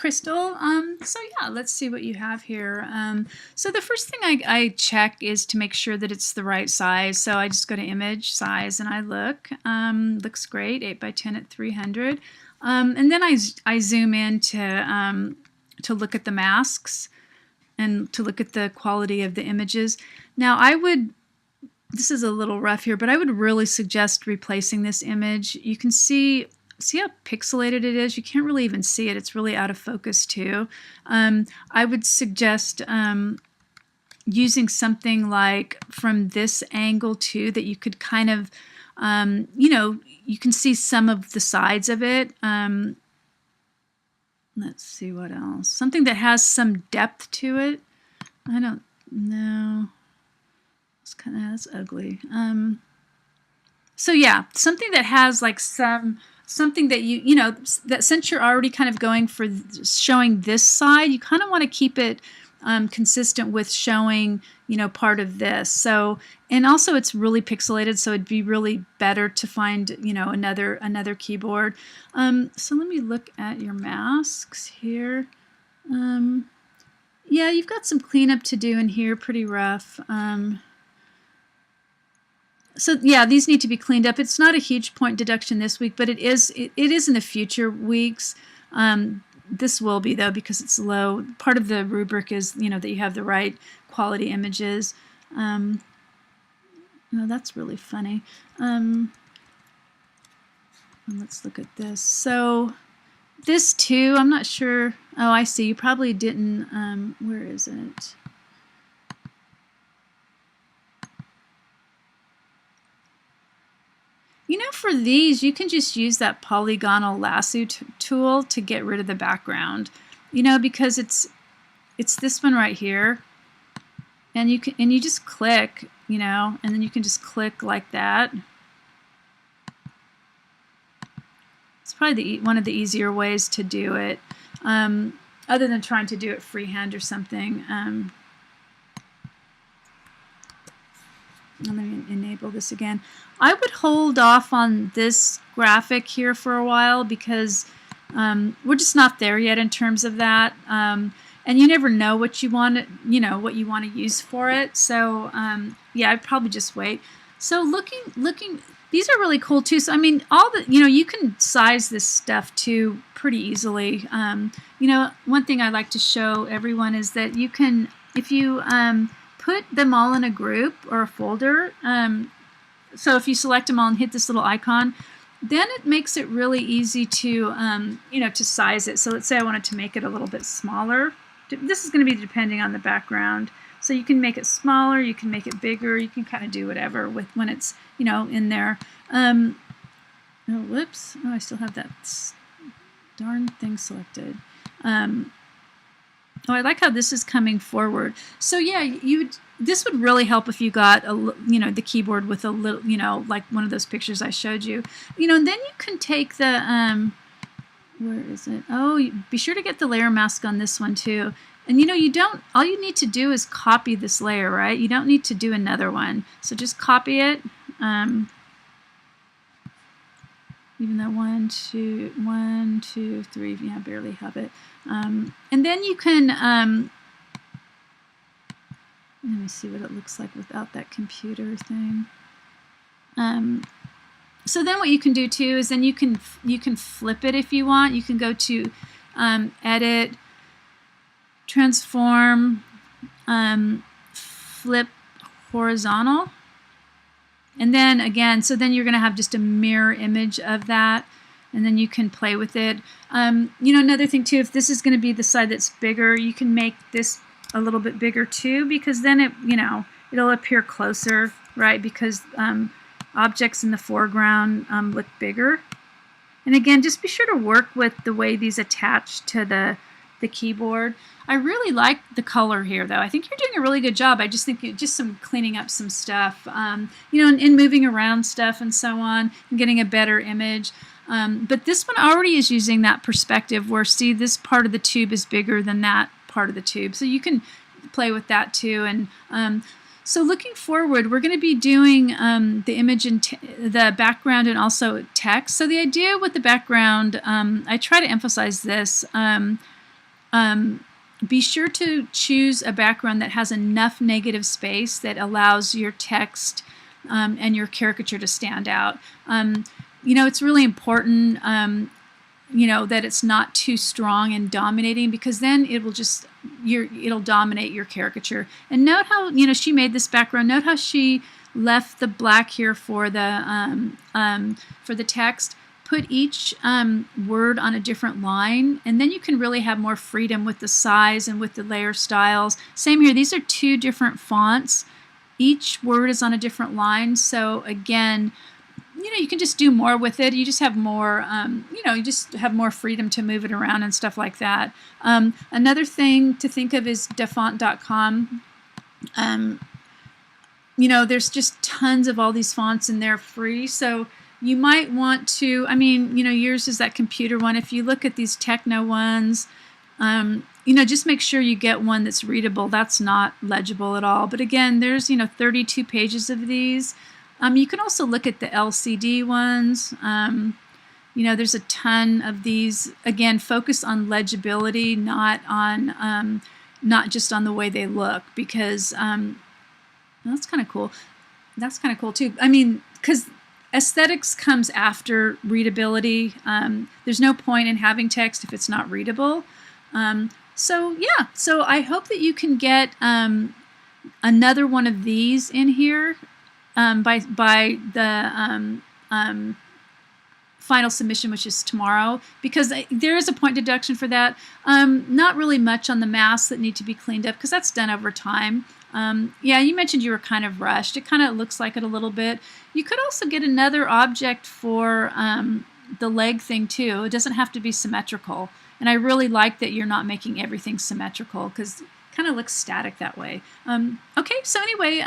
Crystal. So yeah, let's see what you have here. So the first thing I check is to make sure that it's the right size. So I just go to image size and I look. Looks great, 8 by 10 at 300. And then I zoom in to look at the masks and to look at the quality of the images. Now this is a little rough here, but I would really suggest replacing this image. You can see how pixelated it is. You can't really even see it. It's really out of focus too. I would suggest using something like from this angle too, that you could kind of, you can see some of the sides of it. Let's see what else. Something that has some depth to it. I don't know. That's ugly. So yeah, something that has like something that that since you're already kind of going for showing this side, you kind of want to keep it consistent with showing, part of this. So, and also it's really pixelated, so it'd be really better to find, another keyboard. So let me look at your masks here. Yeah, you've got some cleanup to do in here, pretty rough. So yeah, these need to be cleaned up. It's not a huge point deduction this week, but it is in the future weeks. This will be though, because it's low. Part of the rubric is that you have the right quality images. No, that's really funny. Let's look at this. So this too, I'm not sure. Oh, I see. You probably didn't. Where is it? For these, you can just use that polygonal lasso tool to get rid of the background. Because it's this one right here, and you just click, and then you can just click like that. It's probably one of the easier ways to do it, other than trying to do it freehand or something. Let me enable this again. I would hold off on this graphic here for a while because we're just not there yet in terms of that. And you never know what you want to use for it. So yeah, I'd probably just wait. So looking, these are really cool too. So I mean, you can size this stuff too pretty easily. One thing I like to show everyone is that you can, if you put them all in a group or a folder. So if you select them all and hit this little icon, then it makes it really easy to, to size it. So let's say I wanted to make it a little bit smaller. This is going to be depending on the background. So you can make it smaller, you can make it bigger, you can kind of do whatever with when it's, in there. Oh, whoops. Oh, I still have that darn thing selected. Oh, I like how this is coming forward. So yeah, this would really help if you got the keyboard with a little, like one of those pictures I showed you. And then you can take the where is it? Oh, be sure to get the layer mask on this one too. And all you need to do is copy this layer, right? You don't need to do another one. So just copy it. Even though 1, 2, 3, yeah, I barely have it. And then you can, let me see what it looks like without that computer thing. So then what you can do too is then you can flip it if you want. You can go to Edit, Transform, Flip Horizontal. And then again, so then you're going to have just a mirror image of that, and then you can play with it. Another thing too, if this is going to be the side that's bigger, you can make this a little bit bigger too, because then it'll appear closer, right? Because objects in the foreground look bigger. And again, just be sure to work with the way these attach to the keyboard. I really like the color here though. I think you're doing a really good job. I just think just some cleaning up some stuff, and moving around stuff and so on, and getting a better image. But this one already is using that perspective where, see, this part of the tube is bigger than that part of the tube. So you can play with that too. And so looking forward, we're going to be doing the image and the background and also text. So the idea with the background, I try to emphasize this. be sure to choose a background that has enough negative space that allows your text and your caricature to stand out. It's really important, that it's not too strong and dominating, because then it'll dominate your caricature. And note how, she made this background. Note how she left the black here for the text. Put each word on a different line, and then you can really have more freedom with the size and with the layer styles. Same here. These are two different fonts. Each word is on a different line, so again, you can just do more with it. You just have more, you just have more freedom to move it around and stuff like that. Another thing to think of is dafont.com. There's just tons of all these fonts, and they're free, so you might want to, yours is that computer one. If you look at these Techno ones, just make sure you get one that's readable. That's not legible at all. But again, there's, 32 pages of these. You can also look at the LCD ones. There's a ton of these. Again, focus on legibility, not just on the way they look, because that's kind of cool. That's kind of cool too. Because aesthetics comes after readability. There's no point in having text if it's not readable. So I hope that you can get another one of these in here by the final submission, which is tomorrow, because there is a point deduction for that. Not really much on the masks that need to be cleaned up, because that's done over time. You mentioned you were kind of rushed. It kind of looks like it a little bit. You could also get another object for the leg thing too. It doesn't have to be symmetrical. And I really like that you're not making everything symmetrical, because it kind of looks static that way. Okay, so anyway,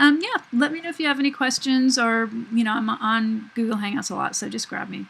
let me know if you have any questions, or I'm on Google Hangouts a lot, so just grab me.